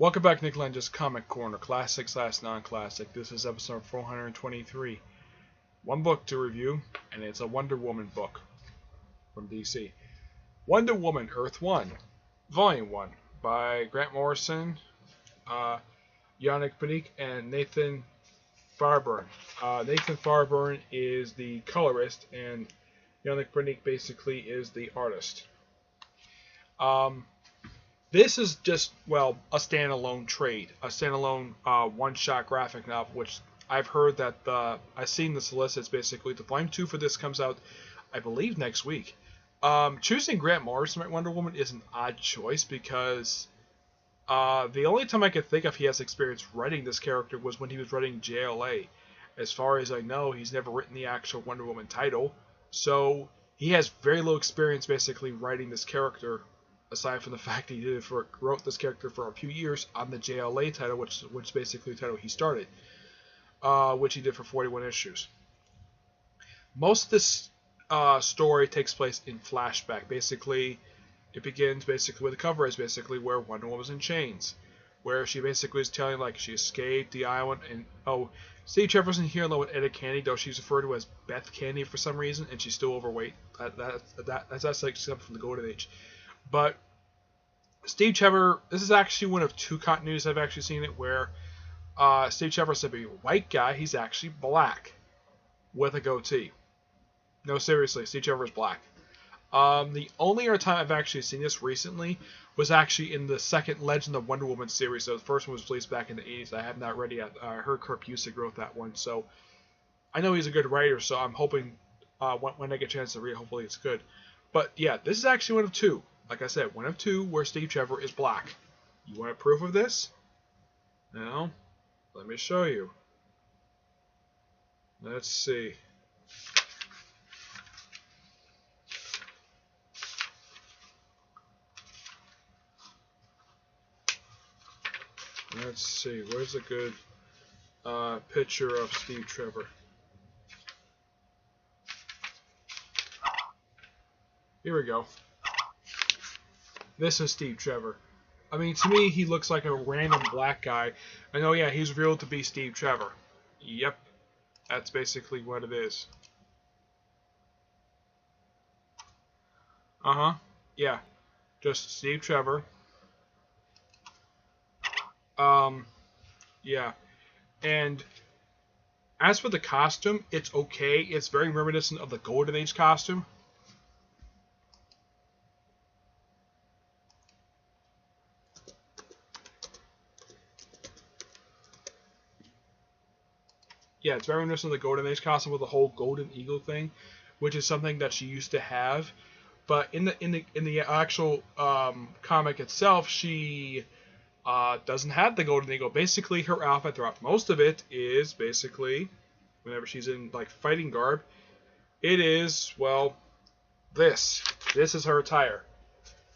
Welcome back, Nick Lenz's Comic Corner, classic slash non-classic. This is episode 423. One book to review, and it's a Wonder Woman book from DC. Wonder Woman, Earth 1, Volume 1, by Grant Morrison, Yannick Panique, and Nathan Farburn. Nathan Farburn is the colorist, and Yannick Panique basically is the artist. This is just, well, a standalone trade, a standalone one-shot graphic novel, which I've heard that I've seen the solicits. Basically, the volume 2 for this comes out, I believe, next week. Choosing Grant Morrison at Wonder Woman is an odd choice because the only time I could think of he has experience writing this character was when he was writing JLA. As far as I know, he's never written the actual Wonder Woman title, so he has very little experience basically writing this character. Aside from the fact that he wrote this character for a few years on the JLA title, which is basically the title he started, which he did for 41 issues. Most of this story takes place in flashback. Basically, it begins basically with the cover is basically where Wonder Woman's in chains, where she basically is telling like she escaped the island, and Steve Trevor's in here along with Etta Candy, though she's referred to as Beth Candy for some reason, and she's still overweight. That's like something from the Golden Age. But Steve Trevor, this is actually one of two continuities I've actually seen it where Steve Trevor said to be a white guy, he's actually black with a goatee. No, seriously, Steve Trevor is black. The only other time I've actually seen this recently was actually in the second Legend of Wonder Woman series. So the first one was released back in the 80s. I have not read it yet. I heard Kurt Busiek wrote that one, so I know he's a good writer. So I'm hoping when I get a chance to read it, hopefully it's good. But yeah, this is actually one of two. Like I said, one of two where Steve Trevor is black. You want proof of this? No? Let me show you. Let's see. Let's see. Where's a good picture of Steve Trevor? Here we go. This is Steve Trevor. I mean, to me, he looks like a random black guy. And oh yeah, he's revealed to be Steve Trevor. Yep. That's basically what it is. Uh-huh. Yeah. Just Steve Trevor. Yeah. And as for the costume, it's okay. It's very reminiscent of the Golden Age costume. Yeah, it's very reminiscent of the Golden Age costume with the whole golden eagle thing, which is something that she used to have. But in the actual comic itself, she doesn't have the golden eagle. Basically, her outfit throughout most of it is basically, whenever she's in like fighting garb, it is, well, this. This is her attire.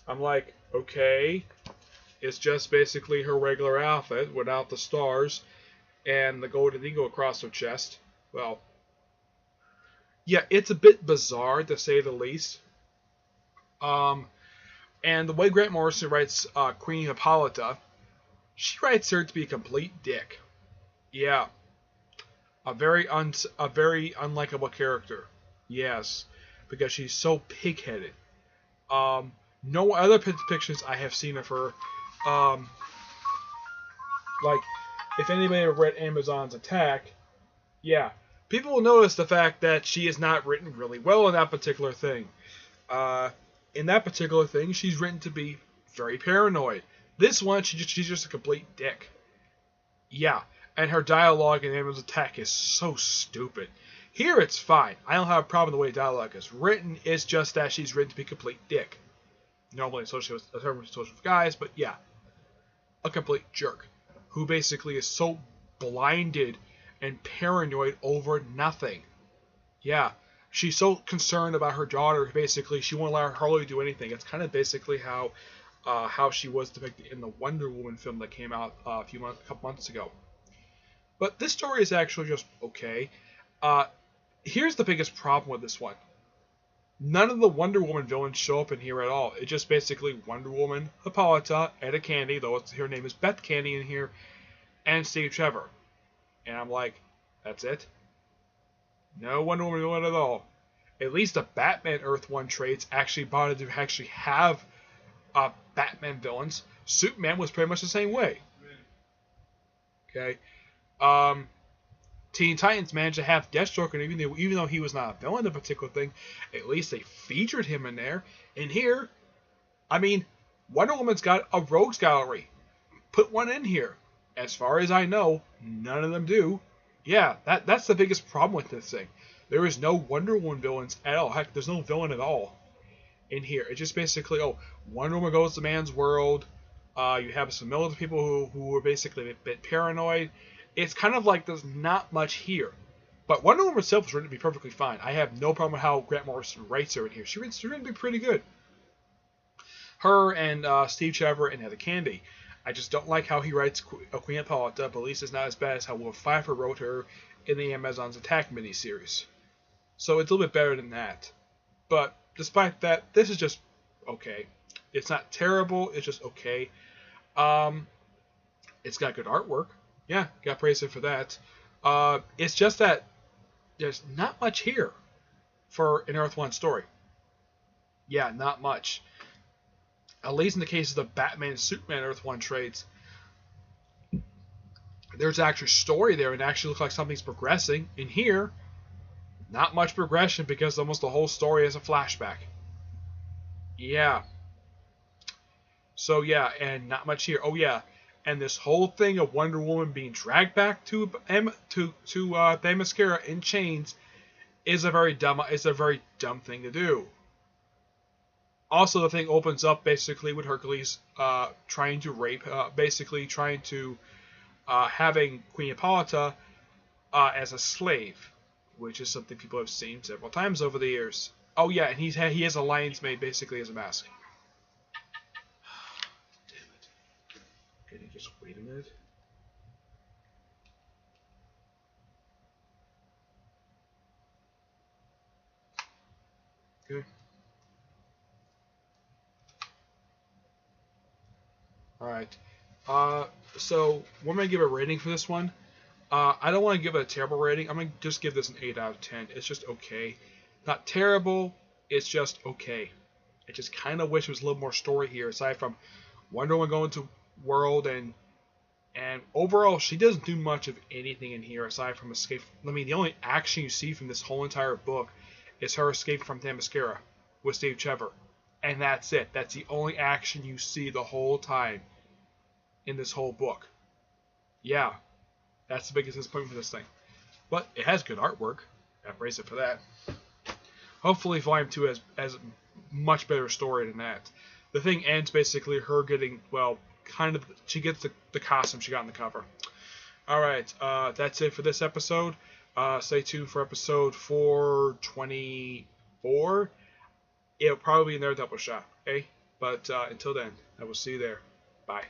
I'm like, okay, it's just basically her regular outfit without the stars and the golden eagle across her chest. Well, yeah, it's a bit bizarre to say the least. And the way Grant Morrison writes Queen Hippolyta, she writes her to be a complete dick. Yeah, a very unlikable character. Yes, because she's so pig-headed. No other depictions I have seen of her, like, if anybody ever read Amazon's Attack, yeah, people will notice the fact that she is not written really well in that particular thing. In that particular thing, she's written to be very paranoid. This one, she's just a complete dick. Yeah, and her dialogue in Amazon's Attack is so stupid. Here, it's fine. I don't have a problem with the way dialogue is written. It's just that she's written to be a complete dick. Normally associated with guys, but yeah, a complete jerk who basically is so blinded and paranoid over nothing. Yeah, she's so concerned about her daughter, basically, she won't allow Harley to do anything. It's kind of basically how she was depicted in the Wonder Woman film that came out a couple months ago. But this story is actually just okay. Here's the biggest problem with this one. None of the Wonder Woman villains show up in here at all. It's just basically Wonder Woman, Hippolyta, Etta Candy, though her name is Beth Candy in here, and Steve Trevor. And I'm like, that's it? No Wonder Woman villain at all. At least the Batman Earth 1 trades actually bothered to actually have Batman villains. Superman was pretty much the same way. Okay. Teen Titans managed to have Deathstroke, and even though he was not a villain in a particular thing, at least they featured him in there. And here, I mean, Wonder Woman's got a rogues gallery. Put one in here. As far as I know, none of them do. Yeah, that's the biggest problem with this thing. There is no Wonder Woman villains at all. Heck, there's no villain at all in here. It's just basically, Wonder Woman goes to man's world. You have some military people who are basically a bit paranoid. It's kind of like there's not much here. But Wonder Woman herself is written to be perfectly fine. I have no problem with how Grant Morrison writes her in here. She's written to be pretty good. Her and Steve Trevor and Heather Candy. I just don't like how he writes Queen Hippolyta, but at least it's not as bad as how Will Pfeiffer wrote her in the Amazon's Attack miniseries. So it's a little bit better than that. But despite that, this is just okay. It's not terrible, it's just okay. It's got good artwork. Yeah, got praise for that. It's just that there's not much here for an Earth 1 story. Yeah, not much. At least in the case of the Batman and Superman Earth 1 trades, there's actually story there and it actually looks like something's progressing. In here, not much progression because almost the whole story is a flashback. Yeah. So yeah, and not much here. Oh yeah. And this whole thing of Wonder Woman being dragged back to Themyscira in chains is a very dumb thing to do. Also, the thing opens up basically with Hercules trying to rape, having Queen Hippolyta as a slave, which is something people have seen several times over the years. Oh yeah, and he has a lion's mane basically as a mask. Can you just wait a minute? Okay. Alright. So, what am I going to give a rating for this one? I don't want to give it a terrible rating. I'm going to just give this an 8 out of 10. It's just okay. Not terrible. It's just okay. I just kind of wish there was a little more story here, aside from Wonder Woman going to world and overall she doesn't do much of anything in here aside from escape. I mean, the only action you see from this whole entire book is her escape from Themyscira with Steve Trevor, and that's it. That's the only action you see the whole time in this whole book. Yeah, that's the biggest disappointment for this thing, but it has good artwork. I praise it for that. Hopefully Volume 2 has much better story than that. The thing ends basically her getting, well, kind of, she gets the costume she got in the cover. Alright, that's it for this episode. Stay tuned for episode 424. It'll probably be another double shot, okay? But until then, I will see you there. Bye.